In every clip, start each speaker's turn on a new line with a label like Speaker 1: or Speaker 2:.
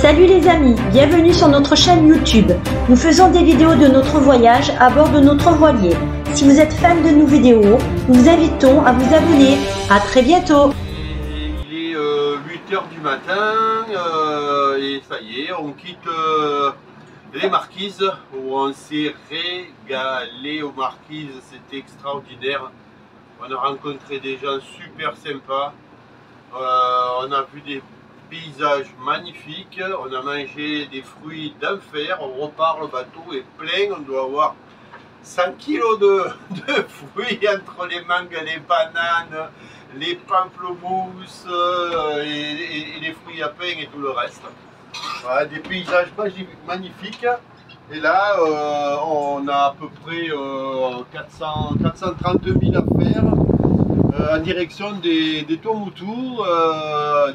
Speaker 1: Salut les amis, bienvenue sur notre chaîne YouTube. Nous faisons des vidéos de notre voyage à bord de notre voilier. Si vous êtes fan de nos vidéos, nous vous invitons à vous abonner. À très bientôt.
Speaker 2: Il est 8 h du matin et ça y est, on quitte les Marquises où on s'est régalé aux Marquises, c'était extraordinaire. On a rencontré des gens super sympas, on a vu des paysages magnifiques, on a mangé des fruits d'enfer, on repart, le bateau est plein, on doit avoir 100 kg de fruits entre les mangues, les bananes, les pamplemousses et les fruits à pain et tout le reste. Voilà, des paysages magnifiques. Et là, on a à peu près 430 000 à faire en direction des Tuamotu,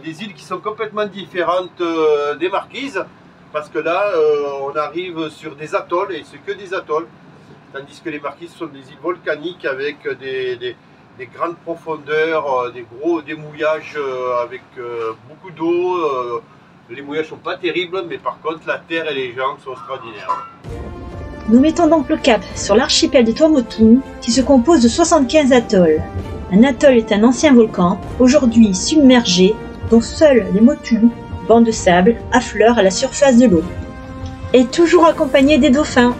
Speaker 2: des îles qui sont complètement différentes des Marquises, parce que là, on arrive sur des atolls et c'est que des atolls. Tandis que les Marquises sont des îles volcaniques avec des grandes profondeurs, des mouillages avec beaucoup d'eau. Les mouillages ne sont pas terribles, mais par contre la terre et les gens sont extraordinaires.
Speaker 1: Nous mettons donc le cap sur l'archipel de Tuamotu qui se compose de 75 atolls. Un atoll est un ancien volcan, aujourd'hui submergé, dont seuls les motus, bancs de sable, affleurent à la surface de l'eau. Et toujours accompagné des dauphins.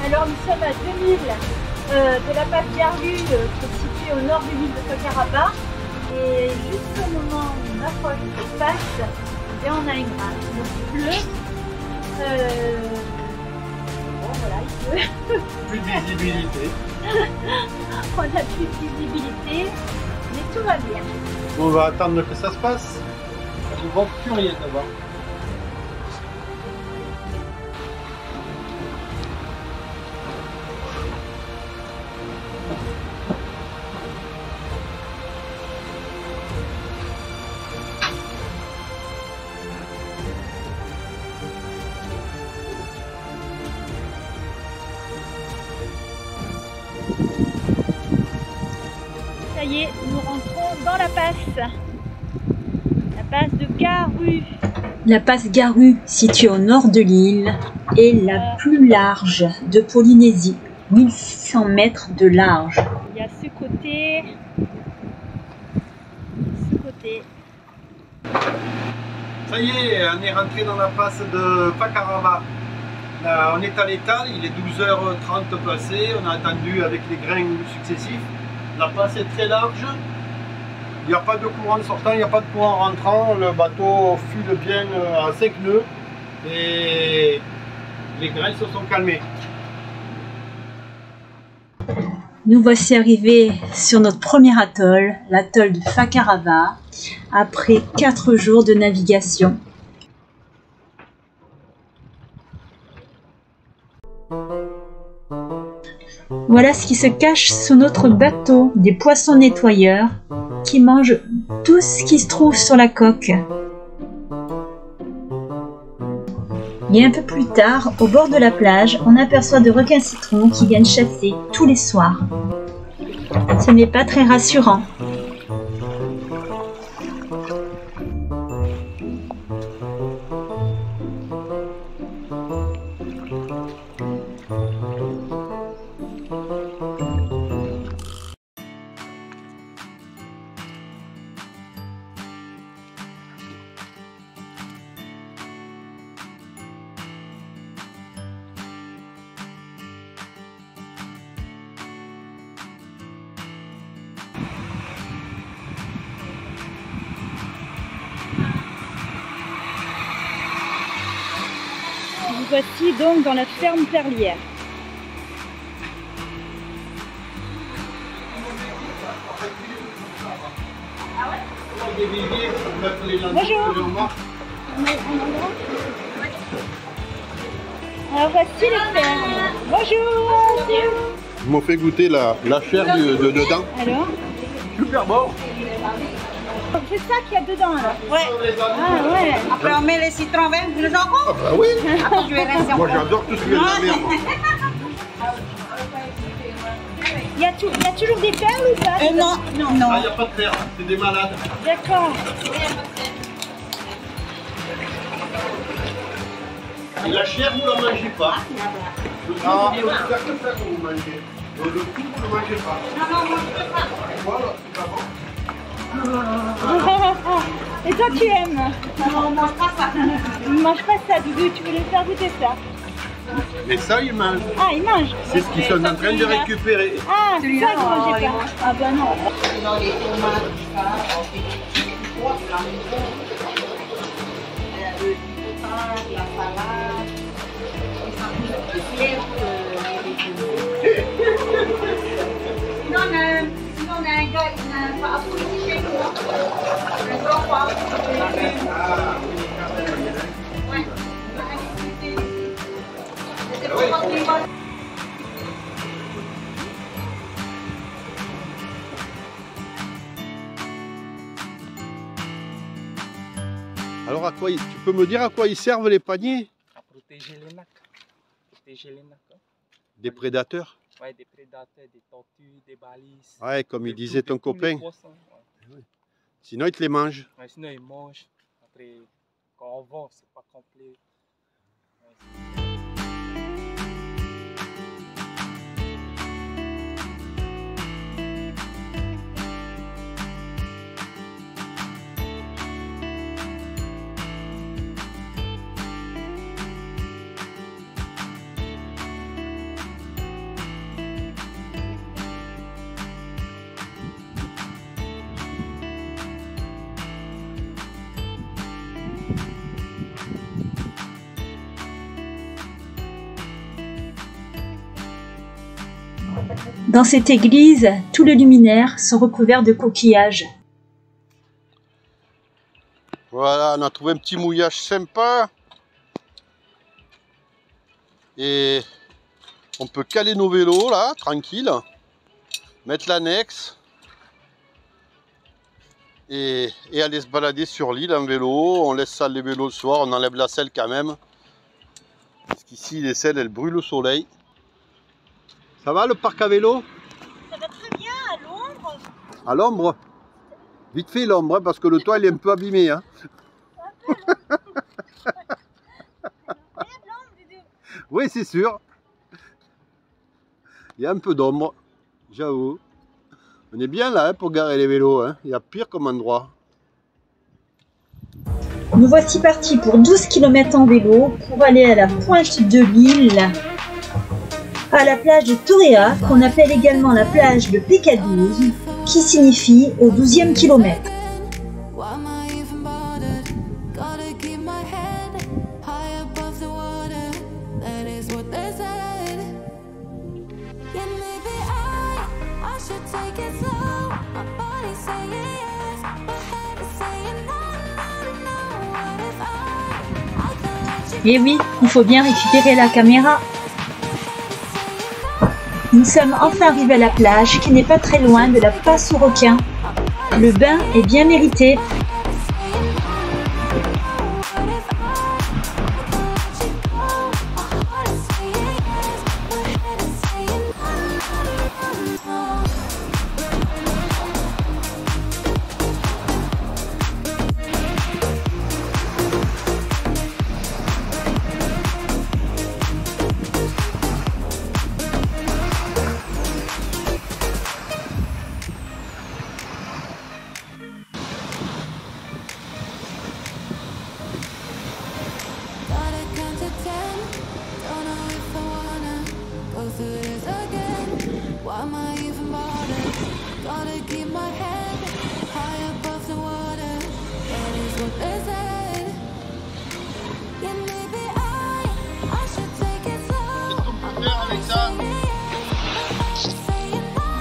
Speaker 1: Alors nous sommes à 2000 de la passe Garlu qui est située au nord de l'île de Fakarava, et jusqu'au moment où on approche de cette passe, et on a une gratte. Donc il pleut. Bon voilà, il pleut.
Speaker 2: Plus de visibilité.
Speaker 1: On a plus de visibilité, mais tout va bien.
Speaker 2: On va attendre que ça se passe. On ne voit plus rien d'abord.
Speaker 1: Ça y est, nous rentrons dans la passe. La passe de Garru. La passe Garru, située au nord de l'île, est la plus large de Polynésie. 1600 mètres de large. Il y a ce côté.
Speaker 2: Ça y est, on est rentré dans la passe de Fakarava. Là, on est à l'étal, il est 12 h 30 passé, on a attendu avec les grains successifs. La passe est très large, il n'y a pas de courant sortant, il n'y a pas de courant rentrant, le bateau file bien à 5 nœuds et les grains se sont calmés.
Speaker 1: Nous voici arrivés sur notre premier atoll, l'atoll de Fakarava, après 4 jours de navigation. Voilà ce qui se cache sous notre bateau, des poissons nettoyeurs qui mangent tout ce qui se trouve sur la coque. Et un peu plus tard, au bord de la plage, on aperçoit de requins citrons qui viennent chasser tous les soirs. Ce n'est pas très rassurant. Nous voici donc dans la ferme perlière.
Speaker 2: Des viviers pour mettre les lentilles
Speaker 1: Bonjour.
Speaker 2: que l'on marche.
Speaker 1: Alors voici les fermes. Bonjour.
Speaker 2: Ils m'ont fait goûter la chair de dedans.
Speaker 1: Alors,
Speaker 2: Super bon.
Speaker 1: c'est ça qu'il y a dedans alors.
Speaker 3: Ouais.
Speaker 1: Ah ouais.
Speaker 3: Après, on met les citrons verts, vous les en
Speaker 2: Ah bah oui.
Speaker 3: Après, je vais rester en
Speaker 2: Moi j'adore tout ce qui vient de la mer. moi.
Speaker 1: Il y a toujours des perles ou pas?
Speaker 3: Non, non,
Speaker 2: Ah,
Speaker 3: non.
Speaker 2: il n'y a pas de terre, c'est des malades.
Speaker 1: D'accord.
Speaker 2: Et la chair, vous ne la mangez pas. Le cou, vous ne faites que ça que vous mangez. Le cou, vous ne le mangez pas.
Speaker 3: Non, non, moi, je peux pas.
Speaker 2: Voilà, c'est bon.
Speaker 1: Et toi tu aimes?
Speaker 3: Non, on mange pas ça.
Speaker 1: Il ne mange pas ça, Doudou, tu veux lui faire goûter ça?
Speaker 2: Mais ça, ils mangent.
Speaker 1: Ah, il mange.
Speaker 2: C'est ce qu'ils sont en train de récupérer.
Speaker 1: Ah, c'est ça que vous mangez
Speaker 3: il
Speaker 1: pas.
Speaker 3: mange
Speaker 1: Ah bah non.
Speaker 3: Sinon, les tomates, tout ça, on fait du pois, la maison. Le potage, la salade. Et ça fait plus clair que les légumes. Sinon, on a un gars, il n'a pas appris chez nous. Un grand pois. Ouais.
Speaker 2: Alors, à quoi tu peux me dire à quoi ils servent les paniers?
Speaker 4: À protéger les nacs. Protéger les nacs. Hein.
Speaker 2: Des prédateurs?
Speaker 4: Ouais, des prédateurs, des tortues, des balises.
Speaker 2: Ouais, comme il disait ton
Speaker 4: tous les
Speaker 2: copain.
Speaker 4: poissons, ouais.
Speaker 2: Sinon, ils te les mangent.
Speaker 4: Ouais, sinon, ils mangent. Après, quand on vend, c'est pas complet. Ouais.
Speaker 1: Dans cette église, tous les luminaires sont recouverts de coquillages.
Speaker 2: Voilà, on a trouvé un petit mouillage sympa. Et on peut caler nos vélos là, tranquille. Mettre l'annexe. Et aller se balader sur l'île en vélo. On laisse ça les vélos le soir, on enlève la selle quand même. Parce qu'ici, les selles, elles brûlent au soleil. Ça va le parc à vélo?
Speaker 1: Ça va très bien à l'ombre.
Speaker 2: À l'ombre? Vite fait l'ombre, hein, parce que le toit il est un peu abîmé. Hein. Oui, c'est sûr. Il y a un peu d'ombre, j'avoue. On est bien là hein, pour garer les vélos. Hein. Il y a pire comme endroit.
Speaker 1: Nous voici partis pour 12 km en vélo pour aller à la pointe de l'île, à la plage de Toréa, qu'on appelle également la plage de Pecadouze, qui signifie au 12e kilomètre. Et oui, il faut bien récupérer la caméra. Nous sommes enfin arrivés à la plage qui n'est pas très loin de la passe aux requins. Le bain est bien mérité.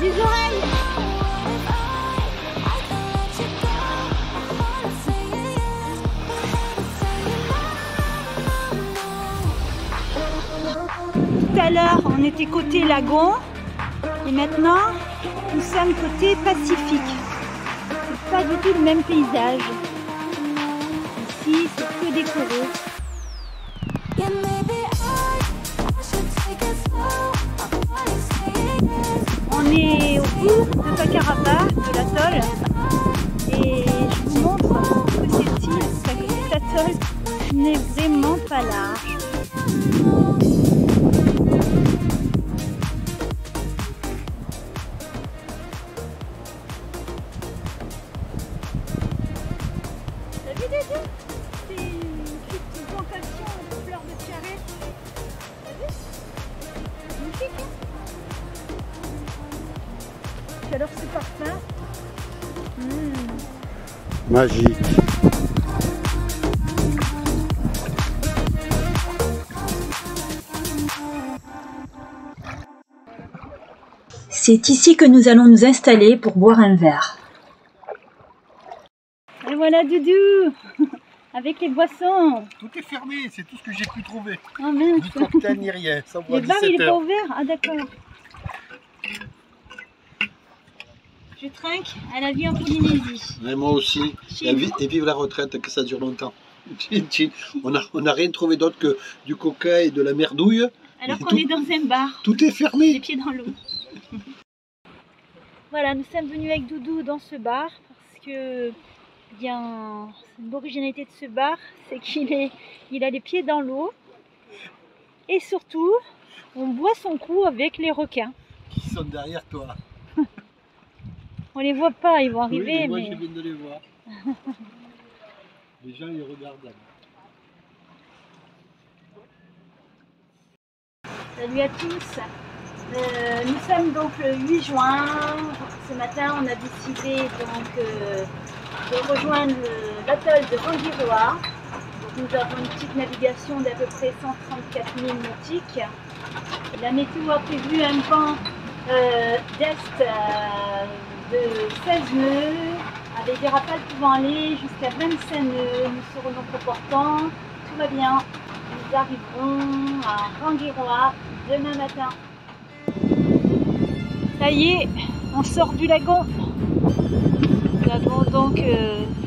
Speaker 1: Des oreilles. à l'heure, on était côté lagon et maintenant, nous sommes côté Pacifique. C'est pas du tout le même paysage. Ici, c'est que des coraux. On est au bout de Takarapa, de l'atoll, et je vous montre que cette île, cet atoll n'est vraiment pas large. T'as vu Dédé? C'est une petite plantation de fleurs de carré. T'as vu? Magnifique, hein? Et alors ce parfum,
Speaker 2: Magique.
Speaker 1: c'est ici que nous allons nous installer pour boire un verre. Et voilà Doudou, avec les boissons.
Speaker 2: Tout est fermé, c'est tout ce que j'ai pu trouver.
Speaker 1: Oh mince.
Speaker 2: Ni cocktail ni rien. Ça
Speaker 1: Le bar il est pas ouvert? Ah d'accord. Je trinque à la vie en Polynésie.
Speaker 2: Mais moi aussi. Et vive la retraite, que ça dure longtemps. On n'a rien trouvé d'autre que du coca et de la merdouille.
Speaker 1: Alors qu'on est dans un bar,
Speaker 2: Tout est fermé.
Speaker 1: les pieds dans l'eau. Voilà, nous sommes venus avec Doudou dans ce bar parce que l'originalité de ce bar, c'est qu'il a les pieds dans l'eau et surtout, on boit son coup avec les requins.
Speaker 2: Qui sont derrière toi.
Speaker 1: On les voit pas, ils vont arriver,
Speaker 2: Oui, moi
Speaker 1: mais
Speaker 2: je viens de les voir. Les gens ils regardent là.
Speaker 1: salut à tous. Nous sommes donc le 8 juin. Ce matin, on a décidé donc de rejoindre l'atoll de Rangiroa. Donc, nous avons une petite navigation d'à peu près 134 000 nautiques. La météo a prévu un vent d'est de 16 nœuds, avec des rafales pouvant aller jusqu'à 25 nœuds. Nous serons donc au portant. Tout va bien. Nous arriverons à Rangiroa demain matin. Ça y est, on sort du lagon. Nous avons donc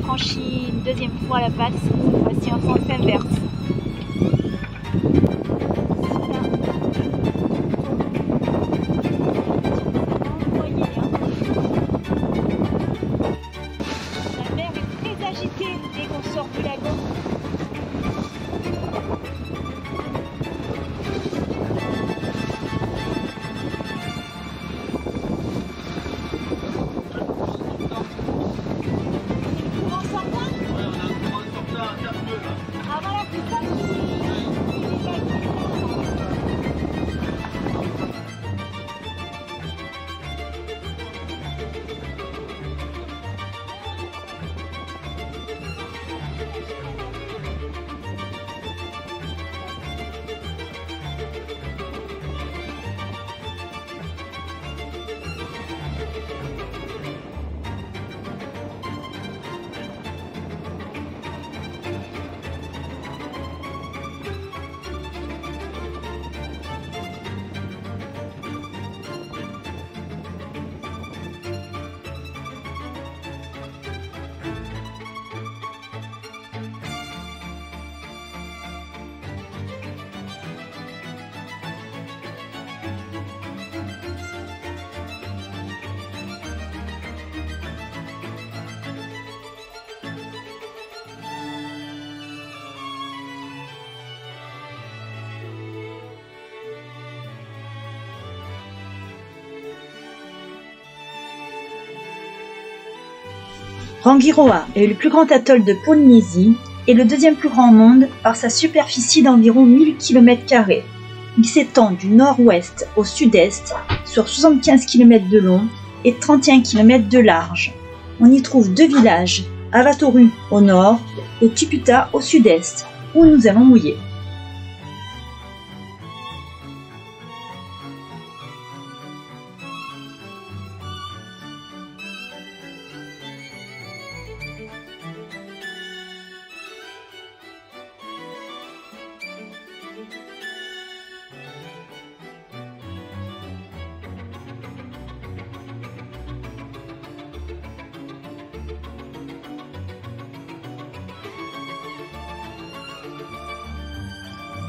Speaker 1: franchi une deuxième fois la passe, cette fois-ci en sens inverse. La mer est très agitée dès qu'on sort du lagon. Rangiroa est le plus grand atoll de Polynésie et le deuxième plus grand au monde par sa superficie d'environ 1000 km². Il s'étend du nord-ouest au sud-est sur 75 km de long et 31 km de large. On y trouve deux villages, Avatoru au nord et Tuputa au sud-est, où nous allons mouiller.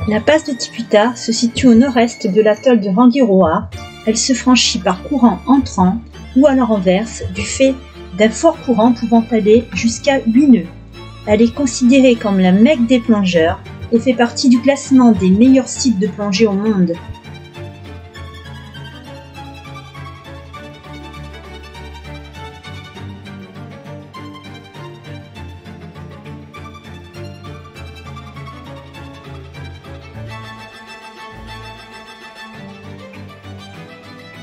Speaker 1: La passe de Tiputa se situe au nord-est de l'atoll de Rangiroa. Elle se franchit par courant entrant ou à la renverse du fait d'un fort courant pouvant aller jusqu'à 8 nœuds. Elle est considérée comme la Mecque des plongeurs et fait partie du classement des meilleurs sites de plongée au monde.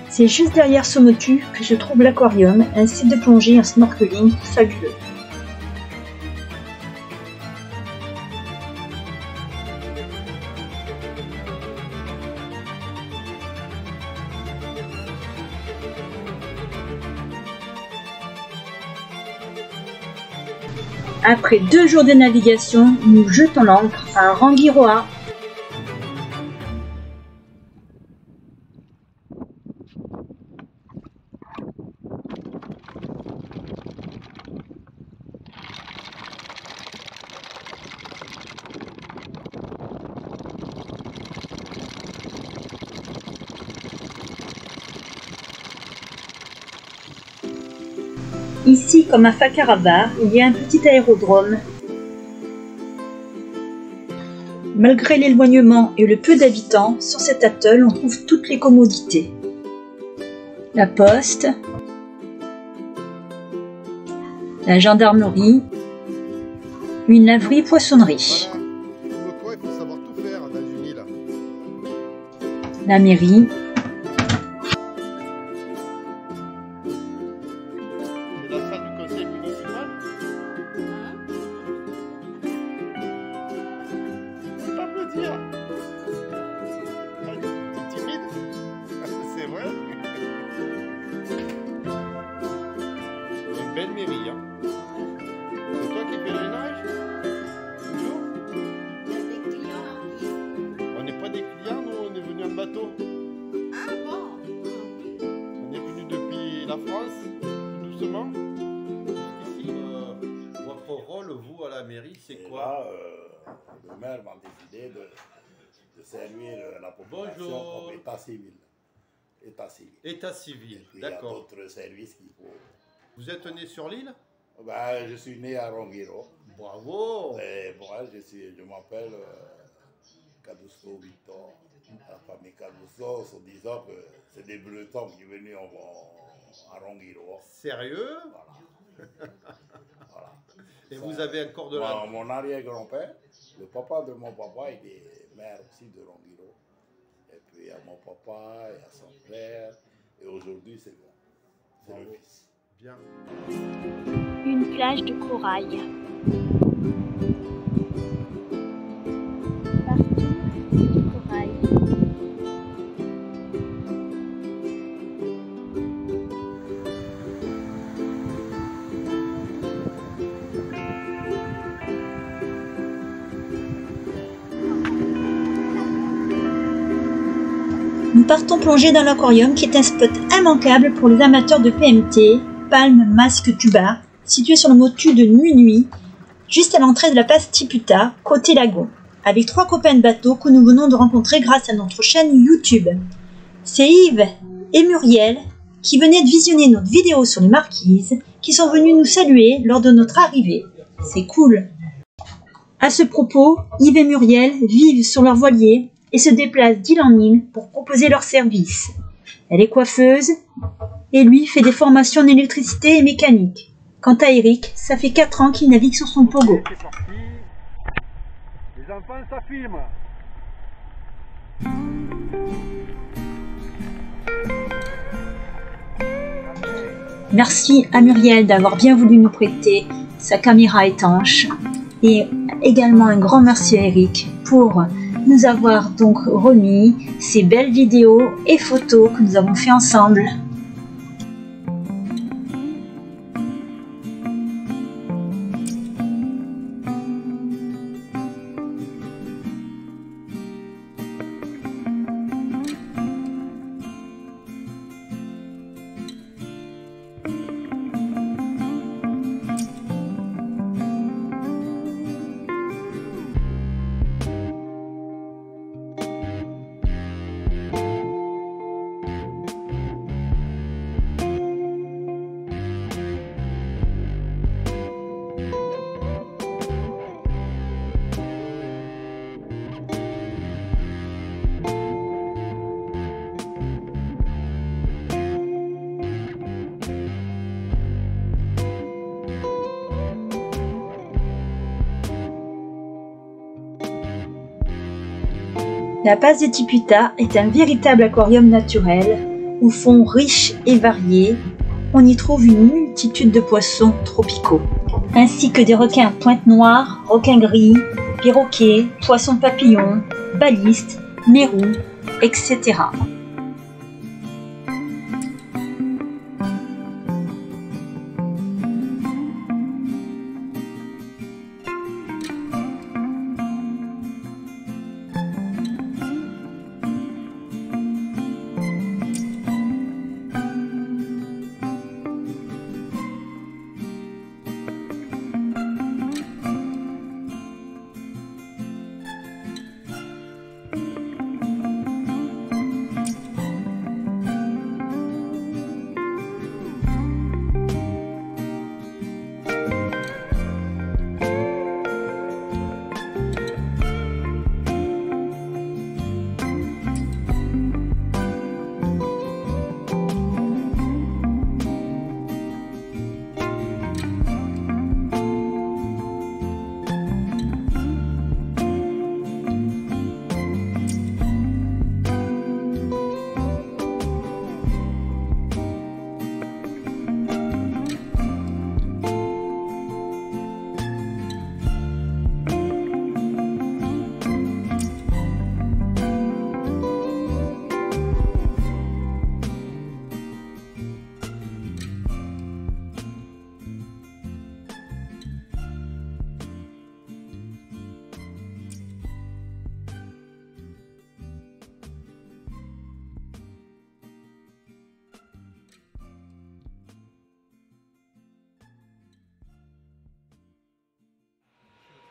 Speaker 1: C'est juste derrière Somotu que se trouve l'aquarium, un site de plongée en snorkeling fabuleux. Après 2 jours de navigation, nous jetons l'ancre à Rangiroa. Ici, comme à Fakaraba, il y a un petit aérodrome. Malgré l'éloignement et le peu d'habitants, sur cet atoll, on trouve toutes les commodités. La poste, la gendarmerie, une laverie-poissonnerie,
Speaker 5: Voilà. Il faut savoir tout faire dans une île.
Speaker 1: la mairie,
Speaker 5: C'est la salle du conseil municipal. Tu peux t'applaudir. T'es timide? C'est vrai. Une belle mairie, hein. C'est toi qui fais le ménage? Toujours? On n'est pas des clients, nous, on est venu en bateau. On est venu depuis la France, tout doucement.
Speaker 2: Ici, votre rôle, vous, à la mairie, c'est
Speaker 6: Et
Speaker 2: quoi?
Speaker 6: là, le maire m'a décidé de servir la population
Speaker 2: Bonjour.
Speaker 6: comme état civil. État civil.
Speaker 2: État civil,
Speaker 6: Et puis, il y a
Speaker 2: d'accord.
Speaker 6: d'autres services qu'il faut.
Speaker 2: Vous êtes né sur l'île?
Speaker 6: Ben, je suis né à Ronguiro.
Speaker 2: Bravo!
Speaker 6: Et moi, je m'appelle Cadusto Victor. La famille Cadusto, en disant que c'est des Bretons qui sont venus à Ronguiro.
Speaker 2: Sérieux?
Speaker 6: Voilà. Voilà.
Speaker 2: Et
Speaker 6: Ça,
Speaker 2: vous avez encore de la...
Speaker 6: mon arrière-grand-père, le papa de mon papa, il est maire aussi de Ronguiro. Et puis il y a mon papa, il y a son frère, et aujourd'hui c'est bon. C'est le fils.
Speaker 2: Bien.
Speaker 1: une plage de corail. Partout, du corail. Nous partons plonger dans l'aquarium qui est un spot immanquable pour les amateurs de PMT, palme, masque, tuba, situé sur le motu de Nuit, juste à l'entrée de la passe Tiputa, côté lagon, avec 3 copains de bateau que nous venons de rencontrer grâce à notre chaîne YouTube. C'est Yves et Muriel qui venaient de visionner notre vidéo sur les marquises, qui sont venus nous saluer lors de notre arrivée. C'est cool. À ce propos, Yves et Muriel vivent sur leur voilier et se déplacent d'île en île pour proposer leurs services. Elle est coiffeuse et lui fait des formations en électricité et mécanique. Quant à Eric, ça fait 4 ans qu'il navigue sur son pogo.
Speaker 7: C'est parti. Les enfants, ça filme.
Speaker 1: Merci à Muriel d'avoir bien voulu nous prêter sa caméra étanche. Et également un grand merci à Eric pour nous avoir donc remis ces belles vidéos et photos que nous avons fait ensemble. La Passe de Tipita est un véritable aquarium naturel, au fond riche et varié. On y trouve une multitude de poissons tropicaux, ainsi que des requins pointe noire, requins gris, perroquets, poissons papillons, balistes, mérous, etc.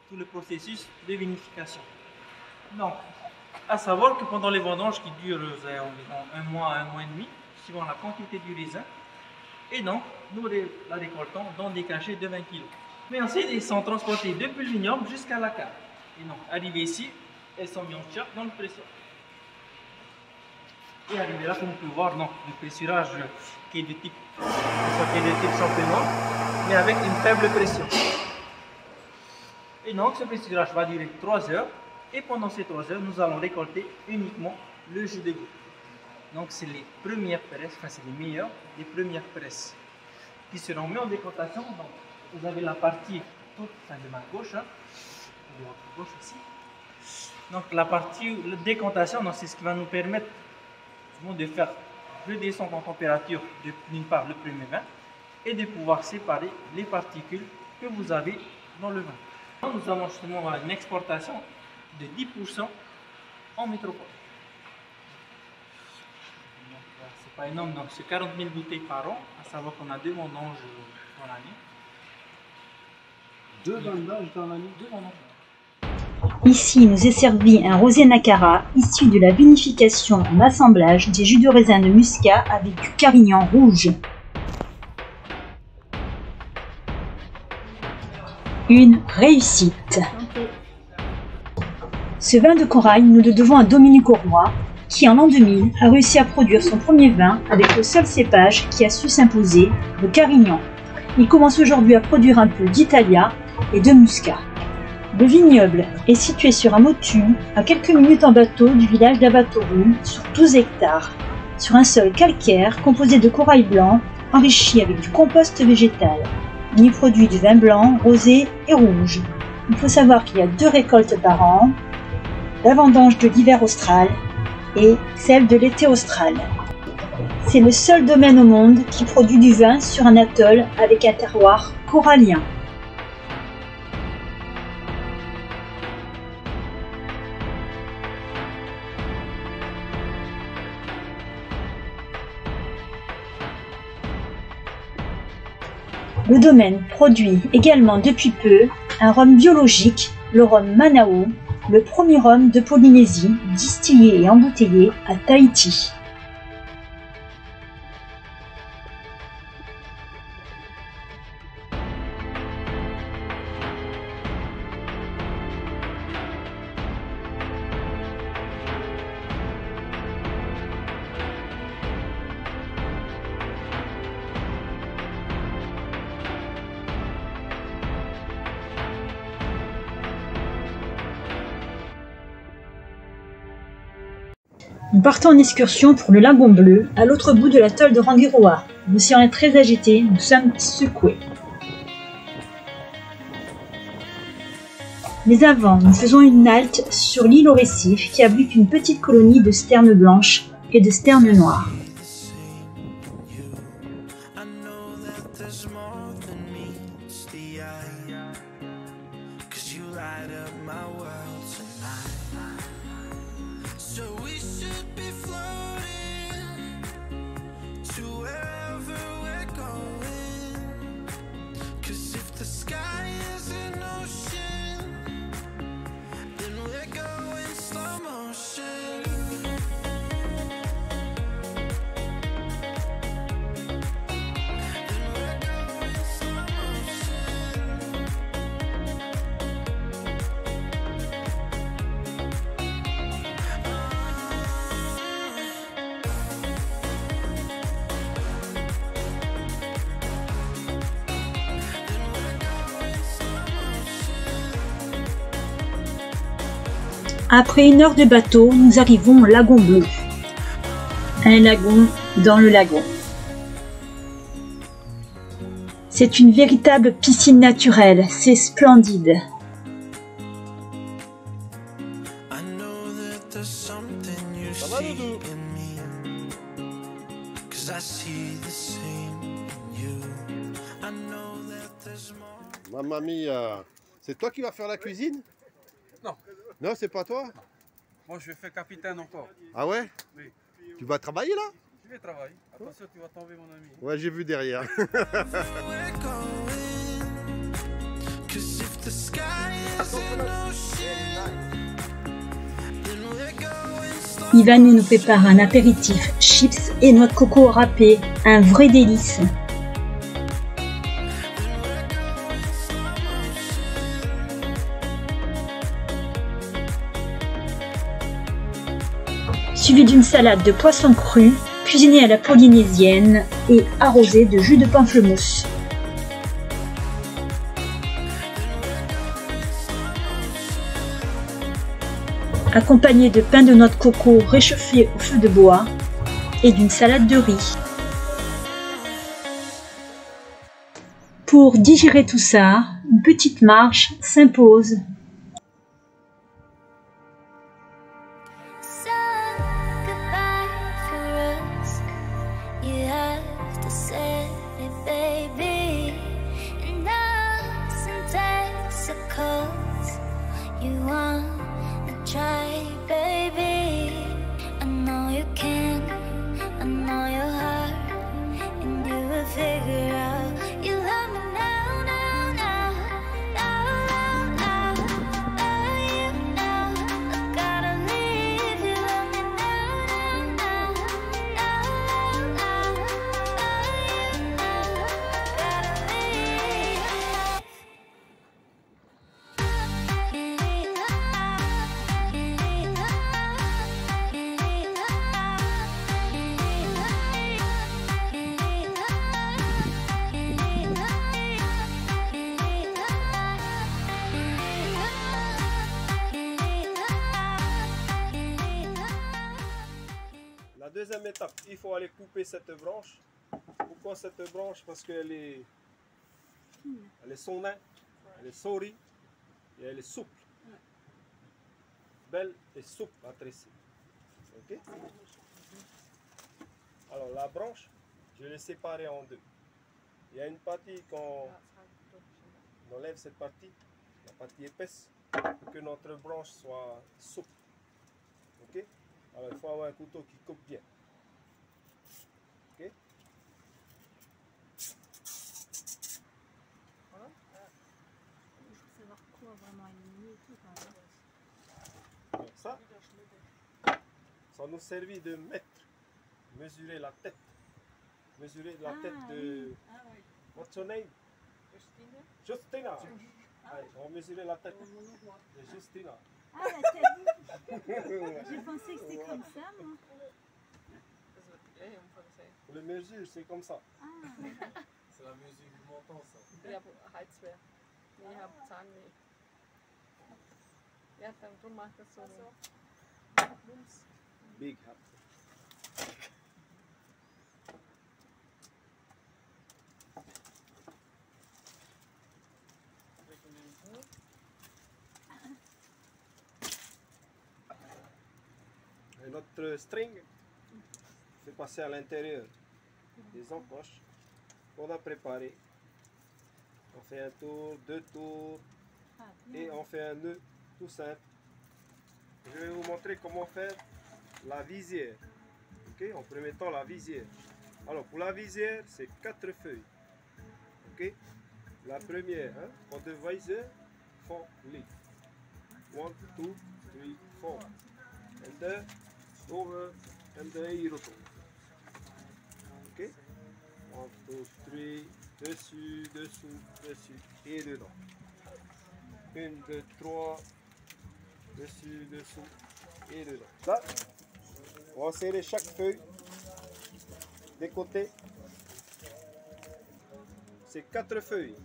Speaker 8: Tout le processus de vinification. Donc, à savoir que pendant les vendanges qui durent environ un mois et demi, suivant la quantité du raisin, et donc nous la récoltons dans des cachets de 20 kg. Mais ensuite, ils sont transportés depuis le vignoble jusqu'à la cave. Et donc, arrivés ici, elles sont mises en charge dans le pression. Et arrivé là, comme vous pouvez voir, donc, le pressurage qui est de type champignon, mais avec une faible pression. Et donc ce pressurage va durer 3 heures et pendant ces 3 heures nous allons récolter uniquement le jus de goût. Donc c'est les premières presses, enfin c'est les meilleures des premières presses qui seront mises en décantation. Donc vous avez la partie toute de ma gauche, de votre gauche ici. Donc la partie de décantation, c'est ce qui va nous permettre de faire redescendre en température d'une part le premier vin et de pouvoir séparer les particules que vous avez dans le vin. Nous avons justement une exportation de 10% en métropole. C'est pas énorme, donc c'est 40 000 bouteilles par an, à savoir qu'on a 2 vendanges dans l'année.
Speaker 7: 2 vendanges dans l'année?
Speaker 8: 2 vendanges.
Speaker 1: Ici nous est servi un rosé Nacara issu de la vinification en assemblage des jus de raisin de muscat avec du carignan rouge. Une réussite. Ce vin de corail, nous le devons à Dominique Auroy, qui en l'an 2000 a réussi à produire son premier vin avec le seul cépage qui a su s'imposer, le carignan. Il commence aujourd'hui à produire un peu d'Italia et de muscat. Le vignoble est situé sur un motu, à quelques minutes en bateau du village d'Abatoru, sur 12 hectares, sur un sol calcaire composé de corail blanc, enrichi avec du compost végétal. On y produit du vin blanc, rosé et rouge. Il faut savoir qu'il y a 2 récoltes par an, la vendange de l'hiver austral et celle de l'été austral. C'est le seul domaine au monde qui produit du vin sur un atoll avec un terroir corallien. Le domaine produit également depuis peu un rhum biologique, le rhum Manao, le premier rhum de Polynésie, distillé et embouteillé à Tahiti. Nous partons en excursion pour le lagon bleu, à l'autre bout de l'atoll de Rangiroa. L'océan est très agité, nous sommes secoués. Mais avant, nous faisons une halte sur l'île au récif qui abrite une petite colonie de sternes blanches et de sternes noires. Après 1 heure de bateau, nous arrivons au lagon bleu. Un lagon dans le lagon. C'est une véritable piscine naturelle, c'est splendide.
Speaker 5: Ça va, Doudou? Mamma mia, c'est toi qui vas faire la cuisine?
Speaker 4: Non.
Speaker 5: Non, c'est pas toi?
Speaker 4: Moi, je vais faire capitaine encore.
Speaker 5: Ah ouais?
Speaker 4: Oui.
Speaker 5: Tu vas travailler là?
Speaker 4: Je vais travailler. Attention, tu vas tomber, mon ami.
Speaker 5: Ouais, j'ai vu derrière.
Speaker 1: Ivan nous prépare un apéritif, chips et noix de coco râpée, un vrai délice. Suivi d'une salade de poisson cru, cuisinée à la polynésienne et arrosée de jus de pamplemousse. Accompagné de pain de noix de coco réchauffé au feu de bois et d'une salade de riz. Pour digérer tout ça, une petite marche s'impose.
Speaker 4: La deuxième étape, il faut aller couper cette branche. Pourquoi cette branche? Parce qu'elle est sonne, elle est souris et elle est souple. Belle et souple à tresser. Ok? Alors la branche, je l'ai séparée en deux. Il y a une partie qu'on enlève cette partie, la partie épaisse, pour que notre branche soit souple. Ok? Alors il faut avoir un couteau qui coupe bien. Ok?
Speaker 3: Voilà. Il faut savoir quoi vraiment éliminer et tout.
Speaker 4: Donc ça nous servit de mesurer la tête. Mesurer la tête de... What's your name? Justina. Allez, on va mesurer la tête de Justina.
Speaker 1: Ah, la tête. J'ai pensé que c'était comme ça, moi.
Speaker 4: Pour les mesures, c'est comme ça.
Speaker 9: C'est la mesure du menton, ça.
Speaker 10: Ich habe Halsweh. Ich habe Zahnweh. Ja, dann macht das so. Bums.
Speaker 4: Big hat. Et notre string fait passer à l'intérieur des encoches qu'on a préparées. On fait un tour, 2 tours et on fait un nœud tout simple. Je vais vous montrer comment faire la visière. Okay? En premier temps, la visière. Alors pour la visière, c'est 4 feuilles. Okay? La première, hein, for the visor, 4 leaves. 1, 2, 3, 4. And then over and then you rotate. Ok? 1, 2, 3, dessus, dessous, dessus et dedans. 1, 2, 3, dessus, dessous et dedans. Là, on va serrer chaque feuille des côtés. C'est 4 feuilles.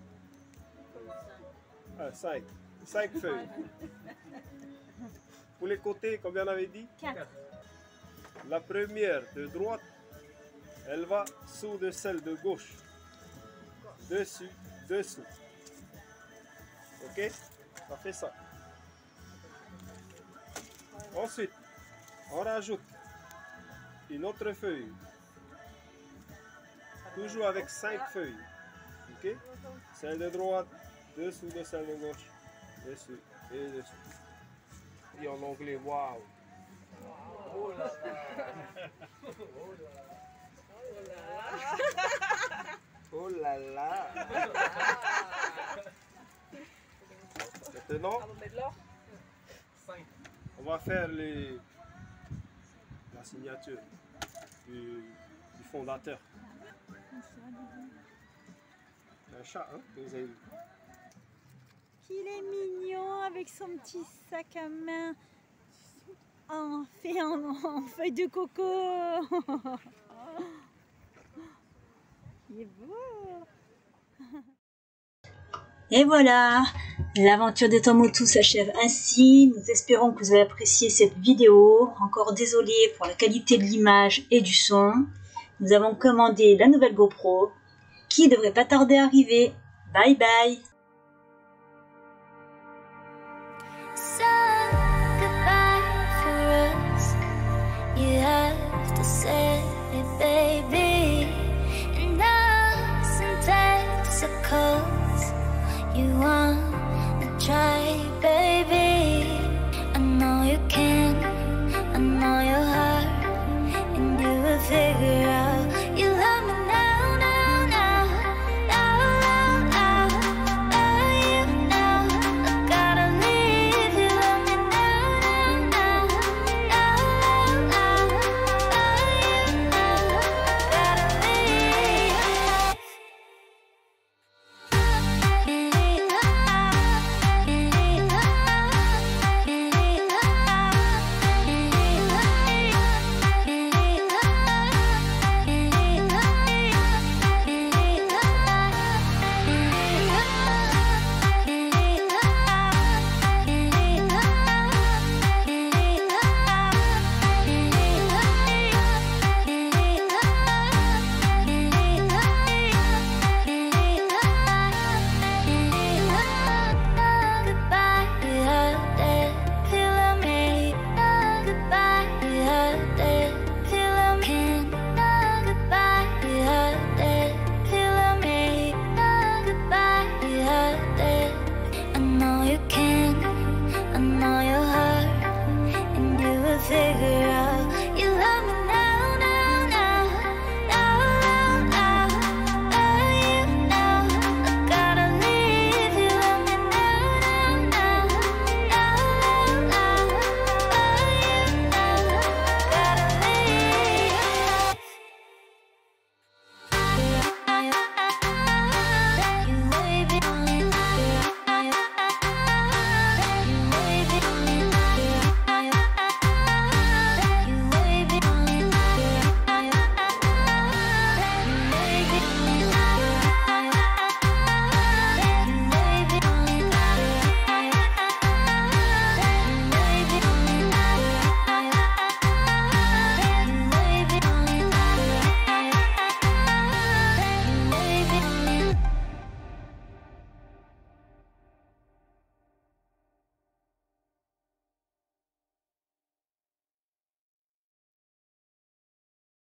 Speaker 4: 5 feuilles. Pour les côtés, combien on avait dit?
Speaker 1: 4.
Speaker 4: La première de droite, elle va sous de celle de gauche. Dessus, dessous. Ok? Ça fait ça. Ensuite, on rajoute une autre feuille. Toujours avec 5 feuilles. Ok? Celle de droite, dessous de celle de gauche. Dessus et dessous. Et en anglais, waouh!
Speaker 10: Oh là là.
Speaker 4: Oh là là. Maintenant, on va faire la signature du fondateur. C'est un chat, hein, que vous avez vu.
Speaker 1: Il est mignon avec son petit sac à main en feuille de coco. Il est beau. Et voilà, l'aventure de Tomotu s'achève ainsi. Nous espérons que vous avez apprécié cette vidéo. Encore désolé pour la qualité de l'image et du son. Nous avons commandé la nouvelle GoPro qui devrait pas tarder à arriver. Bye bye.